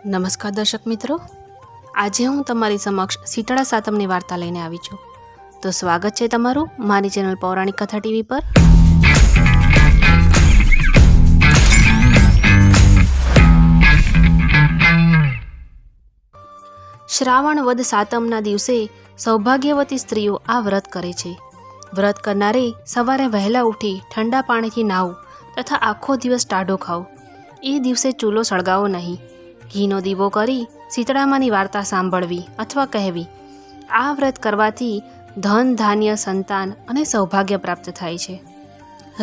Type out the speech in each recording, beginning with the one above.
નમસ્કાર દર્શક મિત્રો, આજે હું તમારી સમક્ષ શીતળા સાતમની વાર્તા લઈને આવી છું. તો સ્વાગત છે તમારું મારી ચેનલ પૌરાણિક કથા ટીવી પર. શ્રાવણ વદ સાતમના દિવસે સૌભાગ્યવતી સ્ત્રીઓ આ વ્રત કરે છે. વ્રત કરનારે સવારે વહેલા ઉઠી ઠંડા પાણીથી નાહવું તથા આખો દિવસ ટાઢો ખાવું. એ દિવસે ચૂલો સળગાવો નહીં. ઘીનો દીવો કરી શીતળામાની વાર્તા સાંભળવી અથવા કહેવી. આ વ્રત કરવાથી ધન, ધાન્ય, સંતાન અને સૌભાગ્ય પ્રાપ્ત થાય છે.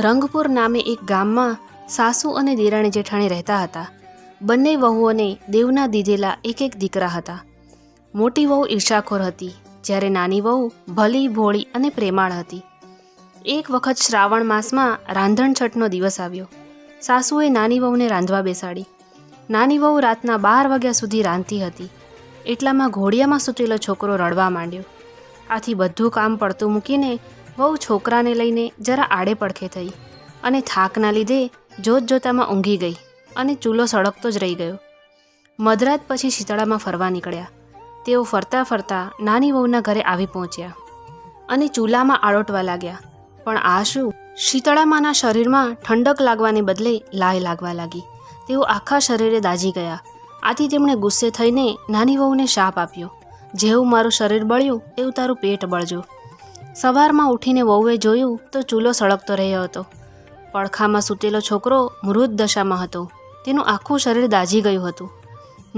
રંગપુર નામે એક ગામમાં સાસુ અને દેરાણી જેઠાણી રહેતા હતા. બંને વહુઓને દેવના દીધેલા એક દીકરા હતા. મોટી વહુ ઈર્ષાખોર હતી, જ્યારે નાની વહુ ભલી, ભોળી અને પ્રેમાળ હતી. એક વખત શ્રાવણ માસમાં રાંધણછઠનો દિવસ આવ્યો. સાસુએ નાની વહુને રાંધવા બેસાડી. નાની વહુ રાતના 12 વાગ્યા સુધી રાંધતી હતી. એટલામાં ઘોડિયામાં સૂતેલો છોકરો રડવા માંડ્યો. આથી બધું કામ પડતું મૂકીને વહુ છોકરાને લઈને જરા આડે પડખે થઈ અને થાકના લીધે જોતજોતામાં ઊંઘી ગઈ અને ચૂલો સળગતો જ રહી ગયો. મધરાત પછી શીતળામાં ફરવા નીકળ્યા. તેઓ ફરતા ફરતા નાની વહુના ઘરે આવી પહોંચ્યા અને ચૂલામાં આળોટવા લાગ્યા. પણ આ શું? શીતળામાના શરીરમાં ઠંડક લાગવાને બદલે લાય લાગવા લાગી. તેઓ આખા શરીરે દાઝી ગયા. આથી તેમણે ગુસ્સે થઈને નાની વહુને શાપ આપ્યો, જેવું મારું શરીર બળ્યું એવું તારું પેટ બળજો. સવારમાં ઉઠીને વહુએ જોયું તો ચૂલો સળગતો રહ્યો હતો. પડખામાં સૂતેલો છોકરો મૃત દશામાં હતો. તેનું આખું શરીર દાઝી ગયું હતું.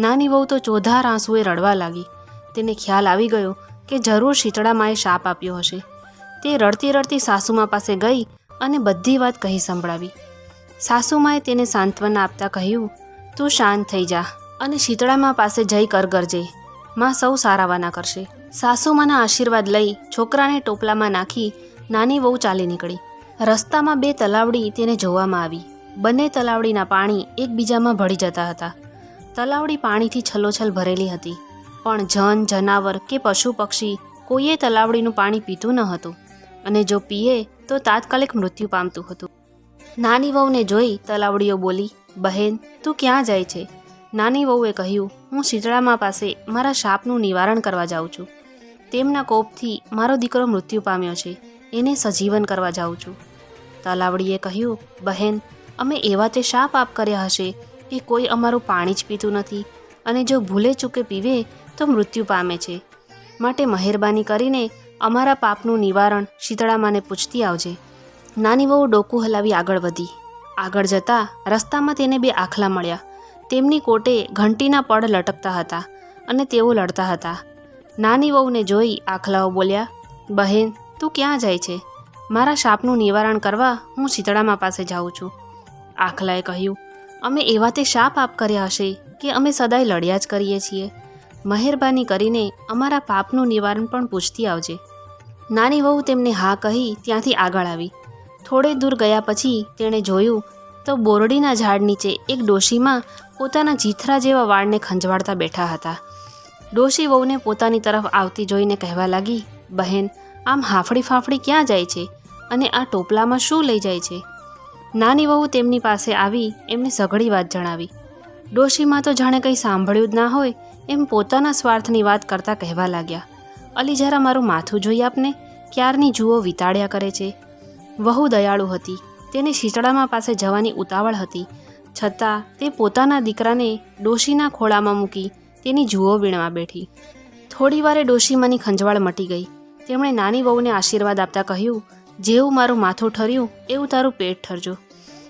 નાની વહુ તો ચોધાર આંસુએ રડવા લાગી. તેને ખ્યાલ આવી ગયો કે જરૂર શીતળામાએ શાપ આપ્યો હશે. તે રડતી રડતી સાસુમા પાસે ગઈ અને બધી વાત કહી સંભળાવી. સાસુમાએ તેને સાંત્વના આપતા કહ્યું, તું શાંત થઈ જા અને શીતળામા પાસે જઈ કર ગરજે. માં સૌ સારાવાના કરશે. સાસુમાના આશીર્વાદ લઈ છોકરાને ટોપલામાં નાખી નાની વહુ ચાલી નીકળી. રસ્તામાં 2 તલાવડી તેને જોવામાં આવી. બંને તલાવડીના પાણી એકબીજામાં ભળી જતા હતા. તલાવડી પાણીથી છલોછલ ભરેલી હતી, પણ જન, જનાવર કે પશુ પક્ષી કોઈએ તલાવડીનું પાણી પીતું ન હતું અને જો પીએ તો તાત્કાલિક મૃત્યુ પામતું હતું. નાની વહુને જોઈ તલાવડીઓ બોલી, બહેન તું ક્યાં જાય છે? નાની વહુએ કહ્યું, હું શીતળામા પાસે મારા શાપનું નિવારણ કરવા જાઉં છું. તેમના કોપથી મારો દીકરો મૃત્યુ પામ્યો છે, એને સજીવન કરવા જાઉં છું. તલાવડીએ કહ્યું, બહેન અમે એવા તે શાપ આપ કર્યા હશે કે કોઈ અમારું પાણી જ પીતું નથી અને જો ભૂલે ચૂકે પીવે તો મૃત્યુ પામે છે. માટે મહેરબાની કરીને અમારા પાપનું નિવારણ શીતળામાને પૂછતી આવજે. નાની વહુ ડોકું હલાવી આગળ વધી. આગળ જતાં રસ્તામાં તેને 2 આખલા મળ્યા. તેમની કોટે ઘંટીના પડ લટકતા હતા અને તેઓ લડતા હતા. નાની વહુને જોઈ આખલાઓ બોલ્યા, બહેન તું ક્યાં જાય છે? મારા શાપનું નિવારણ કરવા હું શીતળામા પાસે જાઉં છું. આખલાએ કહ્યું, અમે એવા તે શાપ આપ કર્યા હશે કે અમે સદાય લડ્યા જ કરીએ છીએ. મહેરબાની કરીને અમારા પાપનું નિવારણ પણ પૂછતી આવજે. નાની વહુ તેમને હા કહી ત્યાંથી આગળ આવી. થોડે દૂર ગયા પછી તેણે જોયું તો બોરડીના ઝાડ નીચે એક ડોશીમાં પોતાના જીથરા જેવા વાળને ખંજવાળતા બેઠા હતા. ડોશી વહુને પોતાની તરફ આવતી જોઈને કહેવા લાગી, બહેન આમ હાંફળી ફાંફળી ક્યાં જાય છે અને આ ટોપલામાં શું લઈ જાય છે? નાની વહુ તેમની પાસે આવી એમને સઘળી વાત જણાવી. ડોશીમાં તો જાણે કંઈ સાંભળ્યું જ ના હોય એમ પોતાના સ્વાર્થની વાત કરતા કહેવા લાગ્યા, અલી જરા મારું માથું જોઈ આપને, ક્યારની જુઓ વિતાડ્યા કરે છે. વહુ દયાળુ હતી. તેને શીતળામા પાસે જવાની ઉતાવળ હતી, છતાં તે પોતાના દીકરાને ડોશીના ખોળામાં મૂકી તેની જુઓ વીણવા બેઠી. થોડી વારે ડોશીમાની ખંજવાળ મટી ગઈ. તેમણે નાની વહુને આશીર્વાદ આપતા કહ્યું, જેવું મારું માથું ઠર્યું એવું તારું પેટ ઠરજો.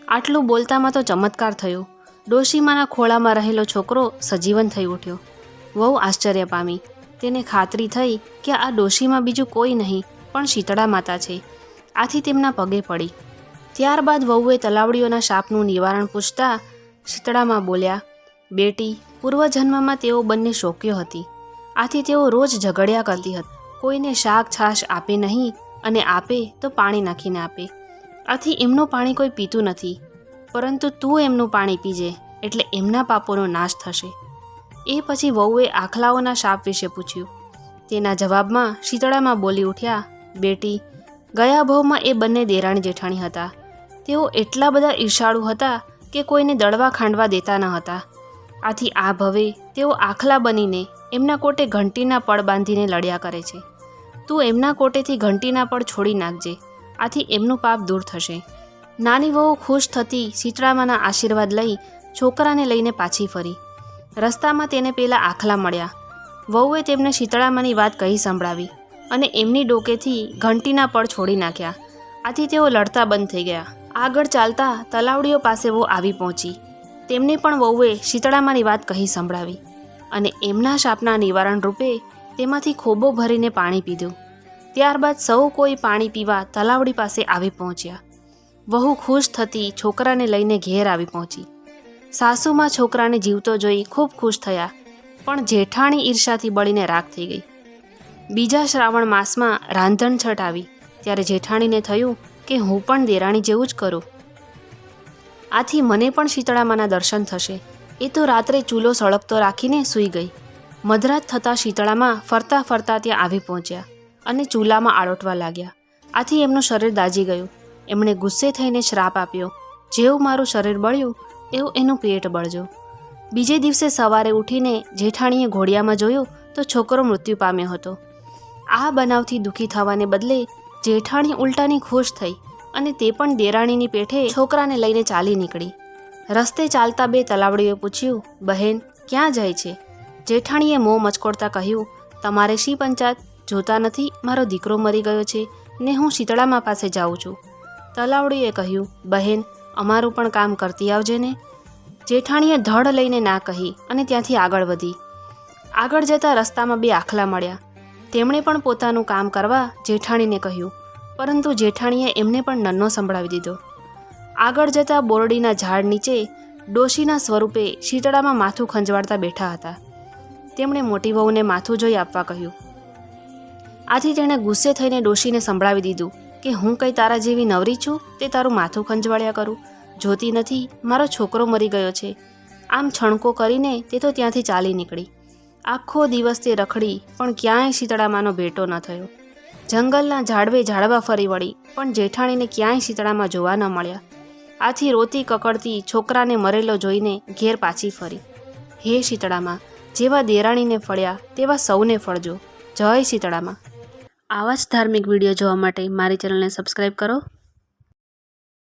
આટલું બોલતામાં તો ચમત્કાર થયો. ડોશીમાના ખોળામાં રહેલો છોકરો સજીવન થઈ ઉઠ્યો. વહુ આશ્ચર્ય પામી. તેને ખાતરી થઈ કે આ ડોશીમાં બીજું કોઈ નહીં પણ શીતળા માતા છે. આથી તેમના પગે પડી. ત્યારબાદ વહુએ તલાવડીઓના શાપનું નિવારણ પૂછતા શીતળામા બોલ્યા, બેટી પૂર્વજન્મમાં તેઓ બંને શોક્યો હતી. આથી તેઓ રોજ ઝઘડ્યા કરતી હતી. કોઈને શાક છાશ આપે નહીં અને આપે તો પાણી નાખીને આપે. આથી એમનું પાણી કોઈ પીતું નથી, પરંતુ તું એમનું પાણી પીજે એટલે એમના પાપોનો નાશ થશે. એ પછી વહુએ આખલાઓના શાપ વિશે પૂછ્યું. તેના જવાબમાં શીતળામા બોલી ઉઠ્યા, બેટી ગયા ભવમાં એ બંને દેરાણી જેઠાણી હતા. તેઓ એટલા બધા ઈર્ષાળુ હતા કે કોઈને દળવા ખાંડવા દેતા ન હતા. આથી આ ભવે તેઓ આખલા બનીને એમના કોટે ઘંટીના પડ બાંધીને લડ્યા કરે છે. તું એમના કોટેથી ઘંટીના પડ છોડી નાખજે, આથી એમનું પાપ દૂર થશે. નાની વહુ ખુશ થતી શીતળામાના આશીર્વાદ લઈ છોકરાને લઈને પાછી ફરી. રસ્તામાં તેને પેલા આખલા મળ્યા. વહુએ તેમને શીતળામાની વાત કહી સંભળાવી અને એમની ડોકેથી ઘંટીના પડ છોડી નાખ્યા. આથી તેઓ લડતા બંધ થઈ ગયા. આગળ ચાલતા તલાવડીઓ પાસે વહુ આવી પહોંચી. તેમને પણ વહુએ શીતળામાની વાત કહી સંભળાવી અને એમના શાપના નિવારણ રૂપે તેમાંથી ખોબો ભરીને પાણી પીધું. ત્યારબાદ સૌ કોઈ પાણી પીવા તલાવડી પાસે આવી પહોંચ્યા. વહુ ખુશ થતી છોકરાને લઈને ઘેર આવી પહોંચી. સાસુમાં છોકરાને જીવતો જોઈ ખૂબ ખુશ થયા, પણ જેઠાણી ઈર્ષાથી બળીને રાખ થઈ ગઈ. બીજા શ્રાવણ માસમાં રાંધણ છઠ આવી ત્યારે જેઠાણીને થયું કે હું પણ દેરાણી જેવું જ કરું, આથી મને પણ શીતળામાના દર્શન થશે. એ તો રાત્રે ચૂલો સળગતો રાખીને સૂઈ ગઈ. મધરાત થતાં શીતળામાં ફરતા ફરતા ત્યાં આવી પહોંચ્યા અને ચૂલામાં આળોટવા લાગ્યા. આથી એમનું શરીર દાઝી ગયું. એમણે ગુસ્સે થઈને શ્રાપ આપ્યો, જેવું મારું શરીર બળ્યું એવું એનું પેટ બળજો. બીજે દિવસે સવારે ઉઠીને જેઠાણીએ ઘોડિયામાં જોયું તો છોકરો મૃત્યુ પામ્યો હતો. આ બનાવથી દુઃખી થવાને બદલે જેઠાણી ઉલટાની ખુશ થઈ અને તે પણ દેરાણીની પેઠે છોકરાને લઈને ચાલી નીકળી. રસ્તે ચાલતા બે તલાવડીઓએ પૂછ્યું, બહેન ક્યાં જાય છે? જેઠાણીએ મોં મચકોડતા કહ્યું, તમારે શી પંચાત? જોતા નથી મારો દીકરો મરી ગયો છે ને હું શીતળામા પાસે જાઉં છું. તલાવડીએ કહ્યું, બહેન અમારું પણ કામ કરતી આવજે ને. જેઠાણીએ ધડ લઈને ના કહી અને ત્યાંથી આગળ વધી. આગળ જતાં રસ્તામાં બે આખલા મળ્યા. તેમણે પણ પોતાનું કામ કરવા જેઠાણીને કહ્યું, પરંતુ જેઠાણીએ એમને પણ નન્નો સંભળાવી દીધો. આગળ જતાં બોરડીના ઝાડ નીચે ડોશીના સ્વરૂપે શીતળામાં માથું ખંજવાળતા બેઠા હતા. તેમણે મોટી વહુને માથું જોઈ આપવા કહ્યું. આથી તેણે ગુસ્સે થઈને ડોશીને સંભળાવી દીધું કે હું કંઈ તારા જેવી નવરી છું તે તારું માથું ખંજવાળ્યા કરું? જોતી નથી મારો છોકરો મરી ગયો છે? આમ છણકો કરીને તે તો ત્યાંથી ચાલી નીકળી. આખો દિવસ તે રખડી પણ ક્યાંય શીતળામાનો ભેટો ન થયો. જંગલના ઝાડવે ઝાડવા ફરી વળી પણ જેઠાણીને ક્યાંય શીતળામાં જોવા ન મળ્યા. આથી રોતી કકડતી છોકરાને મરેલો જોઈને ઘેર પાછી ફરી. હે શીતળામાં, જેવા દેરાણીને ફળ્યા તેવા સૌને ફળજો. જય શીતળામાં. આવા જ ધાર્મિક વિડીયો જોવા માટે મારી ચેનલને સબસ્ક્રાઈબ કરો.